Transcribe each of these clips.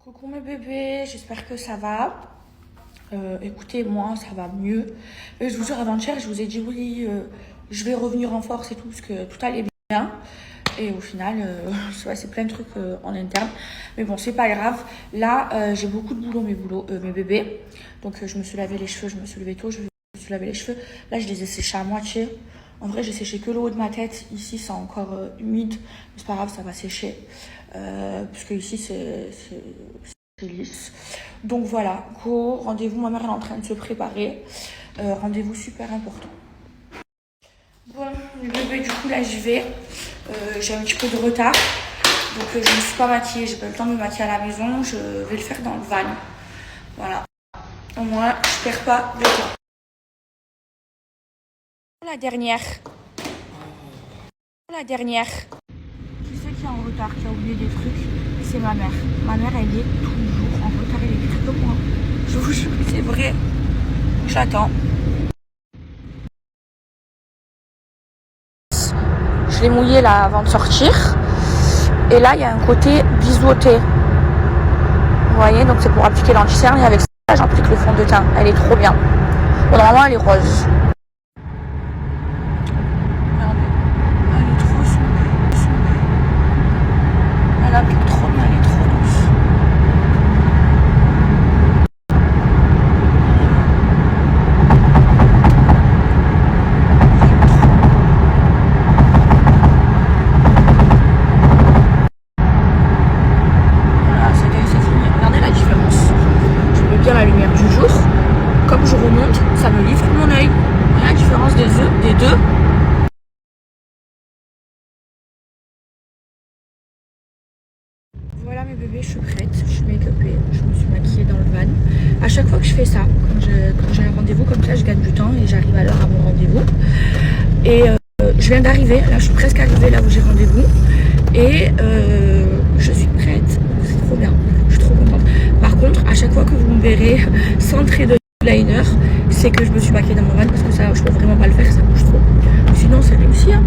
Coucou mes bébés, j'espère que ça va. Écoutez, moi ça va mieux. Je vous jure, avant-hier, je vous ai dit oui, je vais revenir en force et tout, parce que tout allait bien. Et au final, c'est plein de trucs en interne. Mais bon, c'est pas grave. Là, j'ai beaucoup de boulot, mes bébés. Donc, je me suis lavé les cheveux, je me suis levée tôt, je me suis lavé les cheveux. Là, je les ai séchés à moitié. En vrai, j'ai séché que le haut de ma tête. Ici, c'est encore humide. Mais c'est pas grave, ça va sécher. Puisque ici, c'est lisse. Donc voilà, go, rendez-vous. Ma mère, elle est en train de se préparer. Rendez-vous super important. Bon, les bébés, du coup, là, j'y vais. J'ai un petit peu de retard. Donc, je ne me suis pas maquillée. J'ai pas eu le temps de me maquiller à la maison. Je vais le faire dans le van. Voilà. Au moins, je perds pas de temps. La dernière. Qui c'est qui est en retard, qui a oublié des trucs? C'est ma mère. Ma mère, elle est toujours en retard. Elle est pire que moi. Je vous jure, c'est vrai. J'attends. Je l'ai mouillé là avant de sortir. Et là, il y a un côté biseauté. Vous voyez, donc c'est pour appliquer l'anti-cerne. Et avec ça, j'applique le fond de teint. Elle est trop bien. Bon, normalement, elle est rose. Regardez. Elle est trop souple. Elle applique trop bien. Elle est trop douce. Voilà, c'est fini. Regardez la différence. Je mets bien la lumière du jour. Comme je remonte, ça me livre mon œil. La différence des deux. Voilà mes bébés, je suis prête, je suis make-upée, je me suis maquillée dans le van. À chaque fois que je fais ça, quand j'ai un rendez-vous comme ça, je gagne du temps et j'arrive à l'heure à mon rendez-vous. Et je viens d'arriver, là je suis presque arrivée là où j'ai rendez-vous. Et je suis prête, c'est trop bien, je suis trop contente. Par contre, à chaque fois que vous me verrez sans trait de liner, c'est que je me suis maquillée dans mon van parce que ça, je peux vraiment pas le faire, ça bouge trop. Sinon, c'est réussi, hein.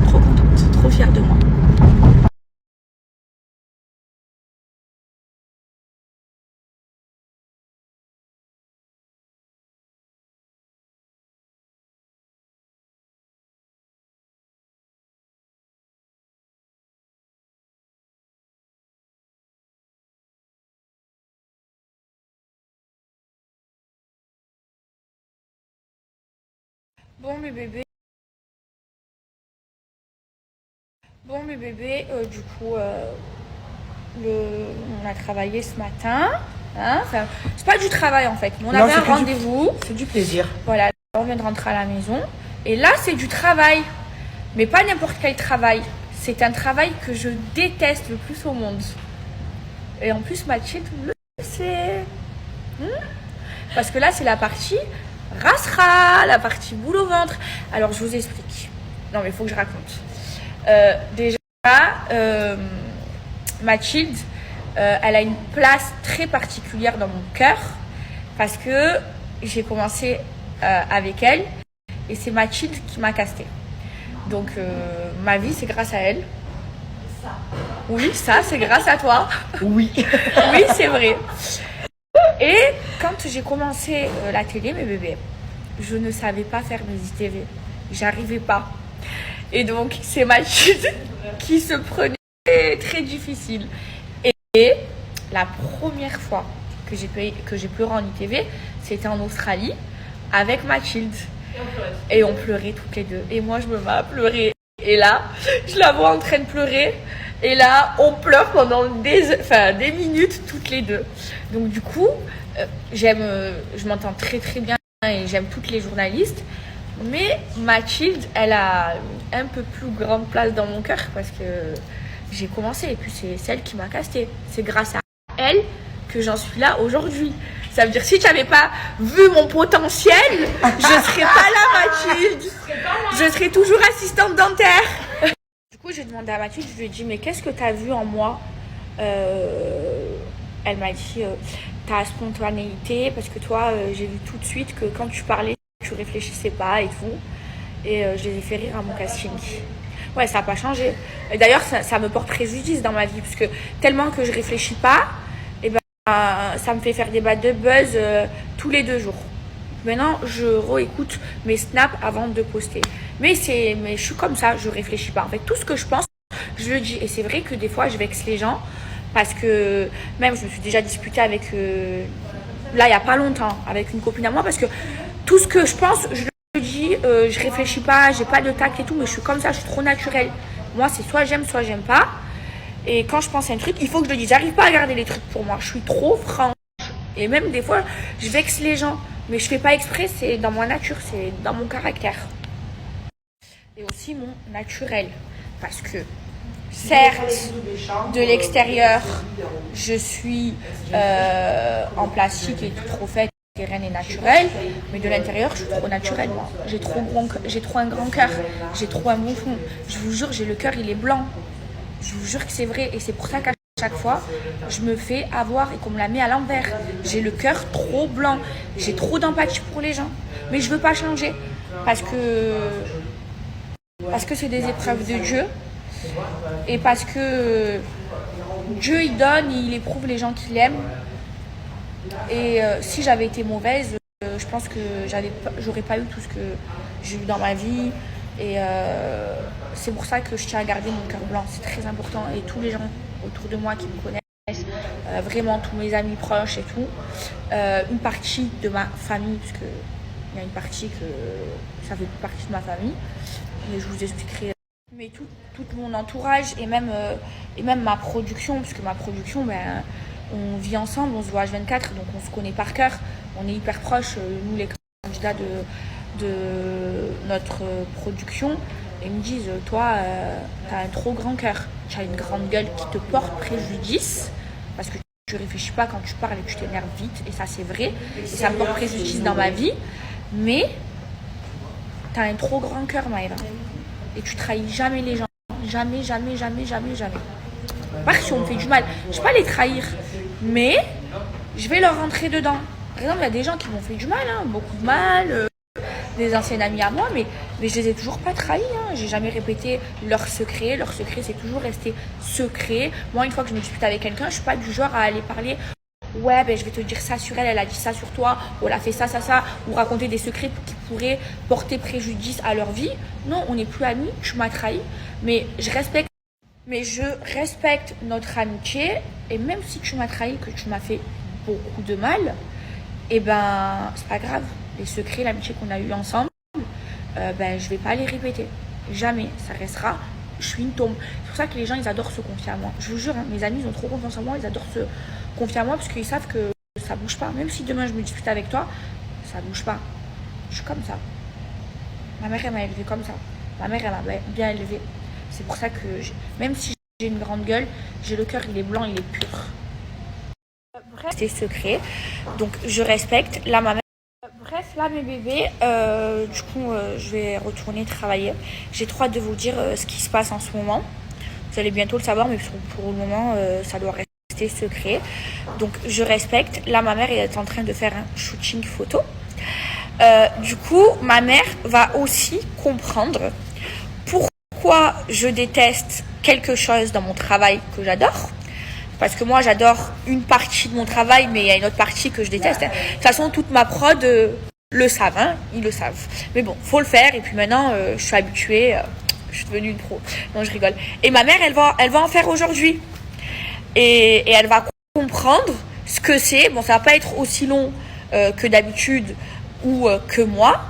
Trop contente, trop fière de moi. Bon mes bébés, du coup, on a travaillé ce matin. Hein, enfin, c'est pas du travail en fait. On avait un rendez-vous. C'est du plaisir. Voilà, on vient de rentrer à la maison. Et là, c'est du travail. Mais pas n'importe quel travail. C'est un travail que je déteste le plus au monde. Et en plus, Mathilde le sait. Parce que là, c'est la partie rasera, la partie boule au ventre. Alors, je vous explique. Non, mais il faut que je raconte. Déjà, Mathilde, elle a une place très particulière dans mon cœur parce que j'ai commencé avec elle et c'est Mathilde qui m'a castée. Donc, ma vie, c'est grâce à elle. Oui, ça, c'est grâce à toi. Oui. Oui, c'est vrai. Et quand j'ai commencé la télé, mes bébés, je ne savais pas faire mes ITV. J'arrivais pas. Et donc, c'est Mathilde qui se prenait très difficile. Et la première fois que j'ai pleuré en ITV, c'était en Australie avec Mathilde. Et on pleurait toutes les deux. Et moi, je me mets à pleurer. Et là, je la vois en train de pleurer. Et là, on pleure pendant des minutes toutes les deux. Donc du coup, je m'entends très très bien et j'aime toutes les journalistes. Mais Mathilde, elle a un peu plus grande place dans mon cœur parce que j'ai commencé et puis c'est celle qui m'a castée. C'est grâce à elle que j'en suis là aujourd'hui. Ça veut dire si tu n'avais pas vu mon potentiel, je serais pas là, Mathilde. Je serais toujours assistante dentaire. Du coup, j'ai demandé à Mathilde, je lui ai dit mais qu'est-ce que tu as vu en moi? Elle m'a dit ta spontanéité parce que toi, j'ai vu tout de suite que quand tu parlais, tu réfléchissais pas et tout. Et je les ai fait rire à mon casting. Ouais, ça n'a pas changé. Et d'ailleurs, ça me porte préjudice dans ma vie, parce que tellement que je réfléchis pas, et ben, ça me fait faire des battes de buzz tous les 2 jours. Maintenant, je réécoute mes snaps avant de poster. Mais je suis comme ça, je réfléchis pas. En fait, tout ce que je pense, je le dis. Et c'est vrai que des fois, je vexe les gens, parce que même, je me suis déjà disputée avec, là, il n'y a pas longtemps, avec une copine à moi, parce que tout ce que je pense, je le dis, je réfléchis pas, j'ai pas de tact et tout, mais je suis comme ça, je suis trop naturelle. Moi, c'est soit j'aime pas. Et quand je pense à un truc, il faut que je le dise. J'arrive pas à garder les trucs pour moi. Je suis trop franche. Et même des fois, je vexe les gens. Mais je fais pas exprès, c'est dans ma nature, c'est dans mon caractère. Et aussi mon naturel. Parce que, certes, de l'extérieur, je suis en plastique et tout trop faite. Rien n'est naturel, mais de l'intérieur, je suis trop naturelle, moi. J'ai trop un grand cœur, j'ai trop un bon fond. Je vous jure, j'ai le cœur, il est blanc. Je vous jure que c'est vrai, et c'est pour ça qu'à chaque fois, je me fais avoir et qu'on me la met à l'envers. J'ai le cœur trop blanc, j'ai trop d'empathie pour les gens, mais je veux pas changer parce que c'est des épreuves de Dieu et parce que Dieu il donne, il éprouve les gens qu'il aime. Et si j'avais été mauvaise, je pense que j'aurais pas eu tout ce que j'ai eu dans ma vie. Et c'est pour ça que je tiens à garder mon cœur blanc. C'est très important. Et tous les gens autour de moi qui me connaissent, vraiment tous mes amis proches et tout, une partie de ma famille, parce qu'il y a une partie que ça fait partie de ma famille, mais je vous expliquerai. Mais tout mon entourage et même ma production, parce que ma production, ben, on vit ensemble, on se voit H24, donc on se connaît par cœur, on est hyper proches, nous les candidats de notre production, et ils me disent, toi, t'as un trop grand cœur, tu as une grande gueule qui te porte préjudice, parce que tu réfléchis pas quand tu parles et tu t'énerves vite, et ça c'est vrai, et ça me porte préjudice dans ma vie, mais t'as un trop grand cœur, Maëva, et tu trahis jamais les gens, jamais, jamais, jamais, jamais, jamais. Par si on me fait du mal, je vais pas les trahir, mais je vais leur rentrer dedans. Par exemple, il y a des gens qui m'ont fait du mal, hein, beaucoup de mal, des anciens amis à moi, mais je les ai toujours pas trahis. Hein. J'ai jamais répété leur secret. Leur secret, c'est toujours resté secret. Moi, une fois que je me dispute avec quelqu'un, je suis pas du genre à aller parler. Ouais, ben je vais te dire ça sur elle, elle a dit ça sur toi, ou elle a fait ça, ou raconter des secrets qui pourraient porter préjudice à leur vie. Non, on n'est plus amis, tu m'as trahi, mais je respecte notre amitié, et même si tu m'as trahi, que tu m'as fait beaucoup de mal, et ben c'est pas grave. Les secrets, l'amitié qu'on a eu ensemble, ben je vais pas les répéter. Jamais, ça restera. Je suis une tombe. C'est pour ça que les gens, ils adorent se confier à moi. Je vous jure, hein, mes amis, ils ont trop confiance en moi, ils adorent se confier à moi parce qu'ils savent que ça bouge pas. Même si demain je me dispute avec toi, ça bouge pas. Je suis comme ça. Ma mère, elle m'a élevée comme ça. Ma mère, elle m'a bien élevée. C'est pour ça que, même si j'ai une grande gueule, j'ai le cœur, il est blanc, il est pur. Bref, c'est secret. Donc, je respecte. Là, ma mère. Bref, là, mes bébés, du coup, je vais retourner travailler. J'ai trop hâte de vous dire ce qui se passe en ce moment. Vous allez bientôt le savoir, mais pour le moment, ça doit rester secret. Donc, je respecte. Là, ma mère est en train de faire un shooting photo. Du coup, ma mère va aussi comprendre pourquoi je déteste quelque chose dans mon travail que j'adore. Parce que moi, j'adore une partie de mon travail, mais il y a une autre partie que je déteste. Hein. De toute façon, toute ma prod le savent, hein, ils le savent. Mais bon, faut le faire. Et puis maintenant, je suis habituée, je suis devenue une pro. Non, je rigole. Et ma mère, elle va en faire aujourd'hui. Et elle va comprendre ce que c'est. Bon, ça va pas être aussi long que d'habitude ou que moi,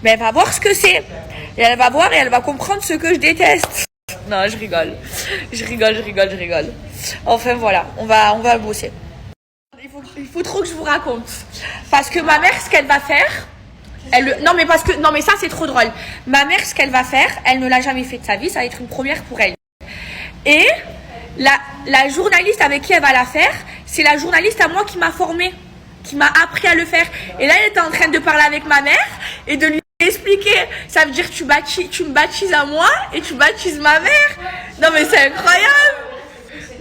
mais elle va voir ce que c'est. Et elle va voir et elle va comprendre ce que je déteste. Non, je rigole. Je rigole. Enfin voilà, on va bosser. Il faut trop que je vous raconte. Parce que ma mère, ce qu'elle va faire, non mais ça c'est trop drôle. Ma mère, ce qu'elle va faire, elle ne l'a jamais fait de sa vie, ça va être une première pour elle. Et la journaliste avec qui elle va la faire, c'est la journaliste à moi qui m'a formée, qui m'a appris à le faire. Et là, elle était en train de parler avec ma mère et de lui expliquer. Ça veut dire tu me baptises à moi et tu baptises ma mère. Non mais c'est incroyable.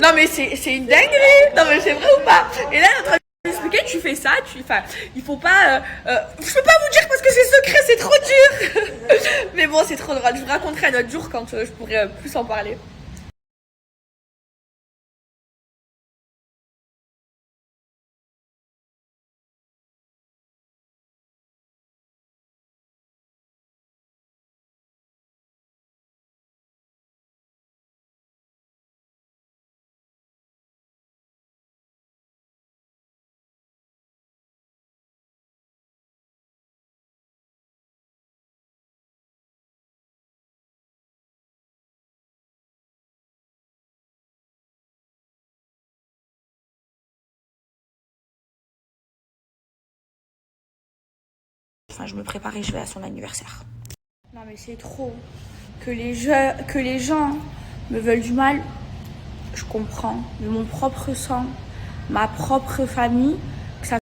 Non mais c'est une dinguerie. Non mais c'est vrai ou pas? Et là, elle est en train de m'expliquer, tu fais ça, enfin, il faut pas, je peux pas vous dire parce que c'est secret, c'est trop dur. Mais bon, c'est trop drôle, je vous raconterai un autre jour quand je pourrai plus en parler. Enfin, je me prépare et je vais à son anniversaire. Non mais c'est trop. Que les gens me veulent du mal, je comprends. Mais mon propre sang, ma propre famille, que ça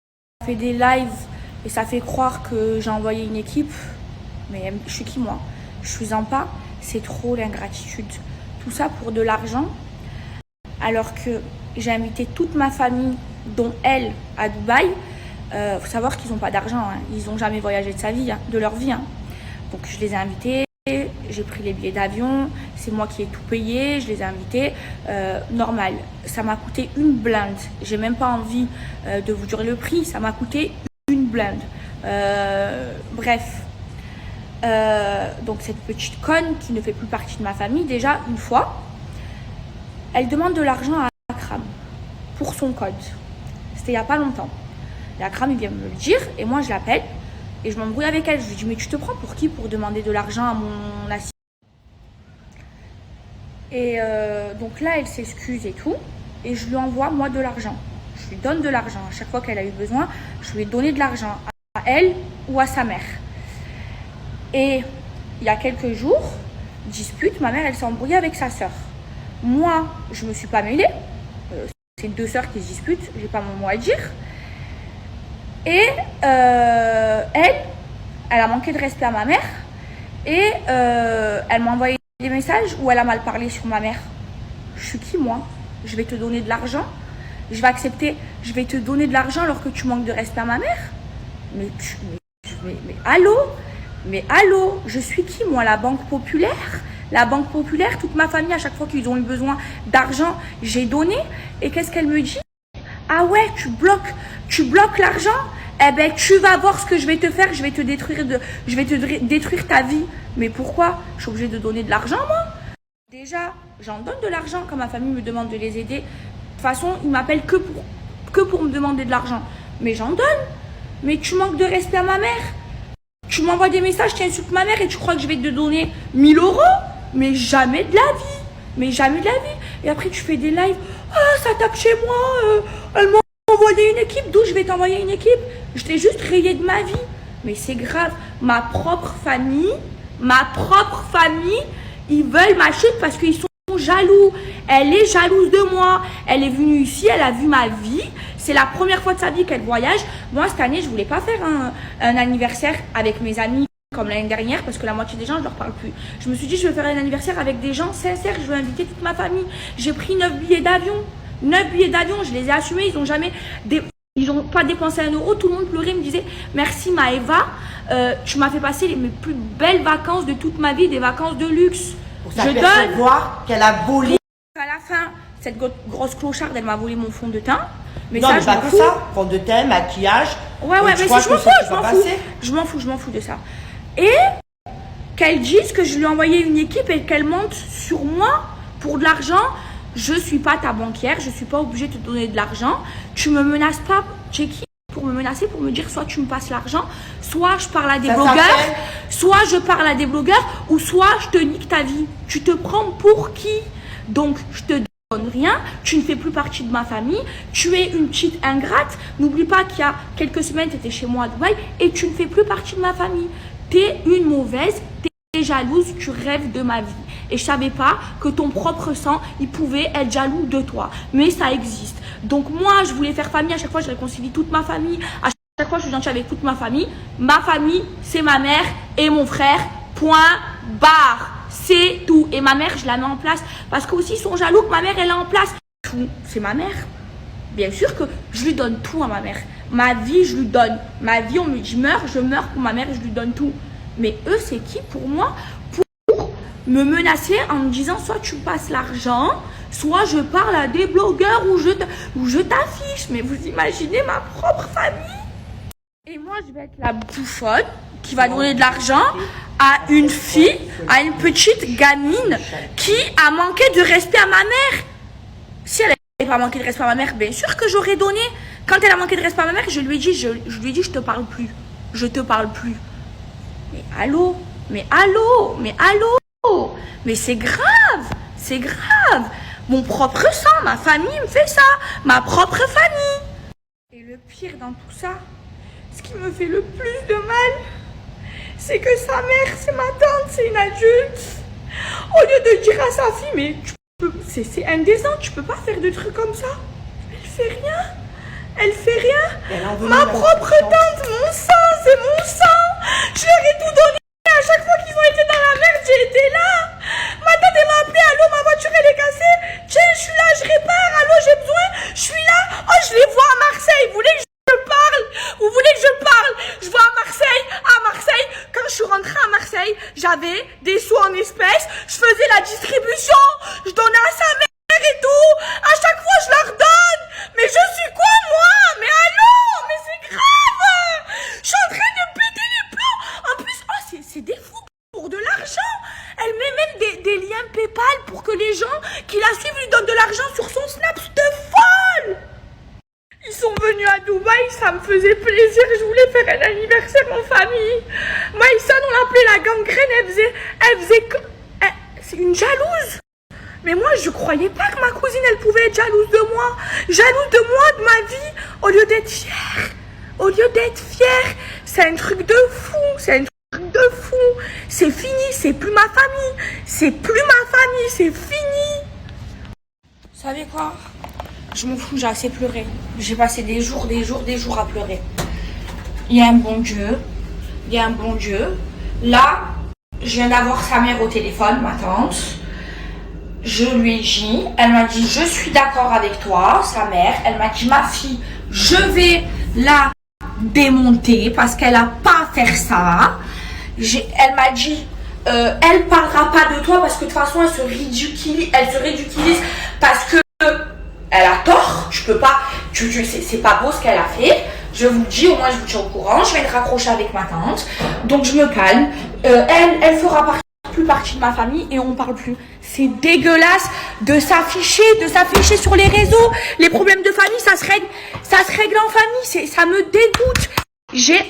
fait des lives et ça fait croire que j'ai envoyé une équipe. Mais je suis qui moi? Je suis en pas. C'est trop l'ingratitude. Tout ça pour de l'argent. Alors que j'ai invité toute ma famille, dont elle, à Dubaï. Faut savoir qu'ils n'ont pas d'argent, hein. Ils n'ont jamais voyagé de leur vie. Hein. Donc je les ai invités, j'ai pris les billets d'avion, c'est moi qui ai tout payé, je les ai invités. Normal, ça m'a coûté une blinde. J'ai même pas envie de vous dire le prix, ça m'a coûté une blinde. Bref. Donc cette petite conne qui ne fait plus partie de ma famille, déjà une fois, elle demande de l'argent à Akram pour son code. C'était il n'y a pas longtemps. Et Akram, il vient me le dire, et moi je l'appelle, et je m'embrouille avec elle. Je lui dis, mais tu te prends pour qui pour demander de l'argent à mon assistant? Et donc là, elle s'excuse et tout, et je lui envoie, moi, de l'argent. Je lui donne de l'argent. À chaque fois qu'elle a eu besoin, je lui ai donné de l'argent à elle ou à sa mère. Et il y a quelques jours, dispute, ma mère, elle s'est embrouillée avec sa sœur. Moi, je me suis pas mêlée. C'est deux sœurs qui se disputent, j'ai pas mon mot à dire. Et elle a manqué de respect à ma mère et elle m'a envoyé des messages où elle a mal parlé sur ma mère. Je suis qui moi? Je vais te donner de l'argent? Je vais accepter, je vais te donner de l'argent alors que tu manques de respect à ma mère? Mais allô? Mais allô? Je suis qui moi? La Banque Populaire? La Banque Populaire, toute ma famille, à chaque fois qu'ils ont eu besoin d'argent, j'ai donné. Et qu'est-ce qu'elle me dit? Ah ouais, tu bloques l'argent? Eh ben, tu vas voir ce que je vais te faire. Je vais te détruire ta vie. Mais pourquoi? Je suis obligée de donner de l'argent, moi? Déjà, j'en donne de l'argent quand ma famille me demande de les aider. De toute façon, ils m'appellent que pour me demander de l'argent. Mais j'en donne. Mais tu manques de respect à ma mère. Tu m'envoies des messages, tu insultes ma mère et tu crois que je vais te donner 1000 euros? Mais jamais de la vie. Mais jamais de la vie. Et après, tu fais des lives. Ah, ça tape chez moi. Elle m'a envoyé une équipe. D'où je vais t'envoyer une équipe? Je t'ai juste rayé de ma vie. Mais c'est grave. Ma propre famille, ils veulent ma chute parce qu'ils sont jaloux. Elle est jalouse de moi. Elle est venue ici, elle a vu ma vie. C'est la première fois de sa vie qu'elle voyage. Moi, cette année, je voulais pas faire un anniversaire avec mes amis comme l'année dernière parce que la moitié des gens, je leur parle plus. Je me suis dit, je vais faire un anniversaire avec des gens sincères. Je veux inviter toute ma famille. J'ai pris 9 billets d'avion. 9 billets d'avion, je les ai assumés. Ils n'ont pas dépensé 1 euro. Tout le monde pleurait, me disait merci Maëva, tu m'as fait passer mes plus belles vacances de toute ma vie, des vacances de luxe. Pour s'apercevoir qu'elle a volé. À la fin, cette grosse clocharde, elle m'a volé mon fond de teint. Mais non, ça, mais je pas m'en que fous. ça. Fond de teint, maquillage. Ouais, mais si, je m'en fous. Je m'en fous de ça. Et qu'elle dise que je lui ai envoyé une équipe et qu'elle monte sur moi pour de l'argent. Je suis pas ta banquière, je suis pas obligée de te donner de l'argent. Tu me menaces pas, tu qui pour me menacer, pour me dire soit tu me passes l'argent, soit je parle à des blogueurs, ou soit je te nique ta vie. Tu te prends pour qui? Donc je te donne rien, tu ne fais plus partie de ma famille, tu es une petite ingrate. N'oublie pas qu'il y a quelques semaines, tu étais chez moi à Dubaï et tu ne fais plus partie de ma famille. Tu es une mauvaise, tu es jalouse, tu rêves de ma vie. Et je savais pas que ton propre sang, il pouvait être jaloux de toi. Mais ça existe. Donc moi, je voulais faire famille. À chaque fois, je réconcilie toute ma famille. À chaque fois, je suis gentille avec toute ma famille. Ma famille, c'est ma mère et mon frère. Point barre. C'est tout. Et ma mère, je la mets en place. Parce qu'aussi, ils sont jaloux que ma mère, elle est en place. C'est ma mère. Bien sûr que je lui donne tout à ma mère. Ma vie, je lui donne. Ma vie, on me dit meurs, je meurs pour ma mère et je lui donne tout. Mais eux, c'est qui pour moi? Pour me menacer en me disant soit tu passes l'argent, soit je parle à des blogueurs ou je t'affiche. Mais vous imaginez ma propre famille? Et moi, je vais être la bouffonne qui va donner de l'argent à une fille, à une petite gamine qui a manqué de respect à ma mère. Si elle n'avait pas manqué de respect à ma mère, bien sûr que j'aurais donné. Quand elle a manqué de respect à ma mère, je lui ai dit, je te parle plus. Je te parle plus. Mais allô? Mais allô? Mais allô? Mais c'est grave. C'est grave. Mon propre sang, ma famille me fait ça. Ma propre famille. Et le pire dans tout ça, ce qui me fait le plus de mal, c'est que sa mère, c'est ma tante, c'est une adulte. Au lieu de dire à sa fille, mais c'est indécent, tu peux pas faire de trucs comme ça. Elle fait rien. Elle fait rien. Ma propre tante, mon sang, c'est mon sang. Je leur ai tout donné. À chaque fois qu'ils ont été dans la merde, j'ai été là. Ma tante, elle m'a appelé. Allô, ma voiture, elle est cassée. Tiens, je suis là, je répare. Allô, j'ai besoin. Je suis là. Oh, je les vois à Marseille. Vous voulez que je parle? Vous voulez que je parle? Je vois à Marseille. À Marseille, quand je suis rentrée à Marseille, j'avais des sous en espèces. Je faisais la distribution. Je donnais à sa mère et tout. À chaque fois, je leur donne. Mais je suis quoi, moi? Mais allô? Mais c'est grave. Je suis en train de péter les plombs. En plus, oh, c'est des fous pour de l'argent. Elle met même des liens PayPal pour que les gens qui la suivent lui donnent de l'argent sur son Snap. De folle. Ils sont venus à Dubaï, ça me faisait plaisir. Je voulais faire un anniversaire en famille. Maïssa, on l'appelait la gangrène. C'est une jalouse. Mais moi, je croyais pas que ma cousine, elle pouvait être jalouse de moi. Jalouse de moi, de ma vie. Au lieu d'être fière. Au lieu d'être fière. C'est un truc de fou. C'est un truc de fou. C'est fini. C'est plus ma famille. C'est plus ma famille. C'est fini. Vous savez quoi? Je m'en fous, j'ai assez pleuré. J'ai passé des jours à pleurer. Il y a un bon Dieu. Il y a un bon Dieu. Là, je viens d'avoir sa mère au téléphone, ma tante. Je lui ai dit, elle m'a dit, je suis d'accord avec toi, sa mère. Elle m'a dit, ma fille, je vais la démonter parce qu'elle n'a pas à faire ça. Elle m'a dit, elle parlera pas de toi parce que de toute façon, elle se ridiculise parce que elle a tort. Tu peux pas, c'est pas beau ce qu'elle a fait. Je vous le dis, au moins je vous tiens au courant. Je vais être raccrochée avec ma tante. Donc je me calme. Elle fera plus partie de ma famille et on parle plus. C'est dégueulasse de s'afficher sur les réseaux. Les problèmes de famille, ça se règle en famille. Ça me dégoûte. J'ai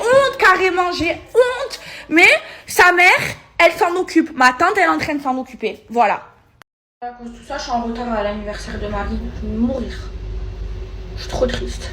honte carrément, j'ai honte. Mais sa mère, elle s'en occupe. Ma tante, elle est en train de s'en occuper. Voilà. À cause de tout ça, je suis en retard à l'anniversaire de Marie. Je vais mourir. Je suis trop triste.